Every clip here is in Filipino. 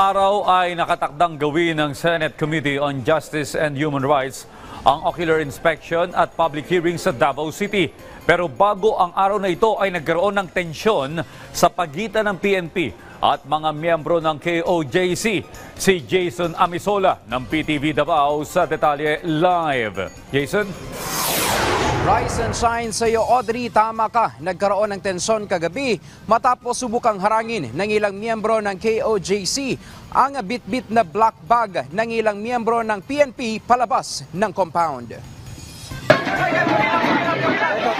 araw ay nakatakdang gawin ng Senate Committee on Justice and Human Rights ang ocular inspection at public hearing sa Davao City. Pero bago ang araw na ito ay nagkaroon ng tensyon sa pagitan ng PNP at mga miyembro ng KOJC. Si Jason Amisola ng PTV Davao sa detalye live. Jason? Rise and shine sa iyo, Audrey. Tama ka. Nagkaroon ng tensyon kagabi matapos subukang harangin ng ilang miyembro ng KOJC ang bit-bit na black bag ng ilang miyembro ng PNP palabas ng compound.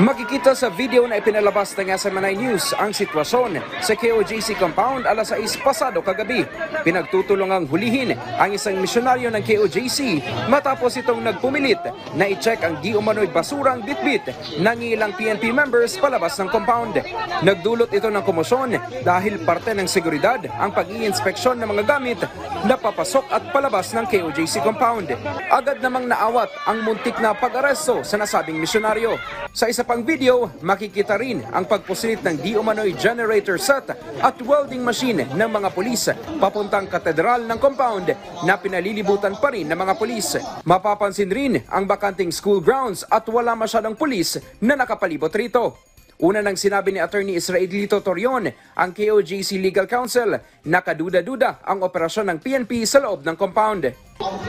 Makikita sa video na ipinalabas ng SMNI News ang sitwasyon sa KOJC compound alas 6 pasado kagabi. Pinagtutulungang hulihin ang isang misyonaryo ng KOJC matapos itong nagpumilit na i-check ang di umano'y basurang bitbit ng ilang PNP members palabas ng compound. Nagdulot ito ng komosyon dahil parte ng seguridad ang pag-i-inspeksyon ng mga gamit na papasok at palabas ng KOJC compound. Agad namang naawat ang muntik na pag-aresto sa nasabing misyonaryo. Sa isa pang video, makikita rin ang pagpusilit ng di umano'y generator set at welding machine ng mga pulis papuntang katedral ng compound na pinalilibutan pa rin ng mga pulis. Mapapansin rin ang bakanting school grounds at wala masyadong pulis na nakapalibot rito. Una nang sinabi ni Attorney Israelito Torion, ang KOJC Legal Counsel, nakaduda-duda ang operasyon ng PNP sa loob ng compound.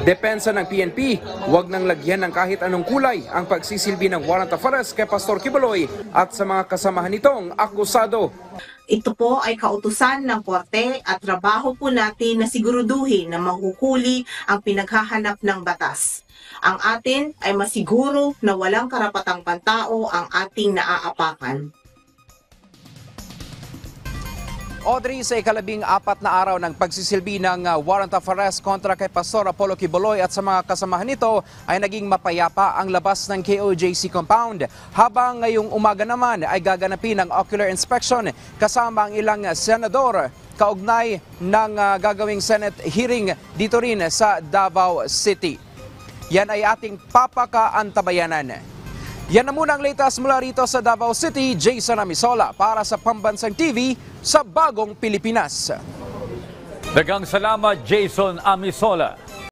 Depensa ng PNP, huwag nang lagyan ng kahit anong kulay ang pagsisilbi ng warrant of arrest kay Pastor Quiboloy at sa mga kasamahan nitong akusado. Ito po ay kautusan ng korte at trabaho po natin na siguruduhin na mahuhuli ang pinaghahanap ng batas. Ang atin ay masiguro na walang karapatang pantao ang ating naaapakan. Audrey, sa ikalabing-4 na araw ng pagsisilbi ng warrant of arrest kontra kay Pastor Apollo Quiboloy at sa mga kasamahan nito ay naging mapayapa ang labas ng KOJC compound. Habang ngayong umaga naman ay gaganapin ang ocular inspection kasama ang ilang senador kaugnay ng gagawing Senate hearing dito rin sa Davao City. Yan ay ating papakaantabayanan. Yan na muna ang latest mula rito sa Davao City. Jason Amisola para sa Pambansang TV sa Bagong Pilipinas. Daghang salamat, Jason Amisola.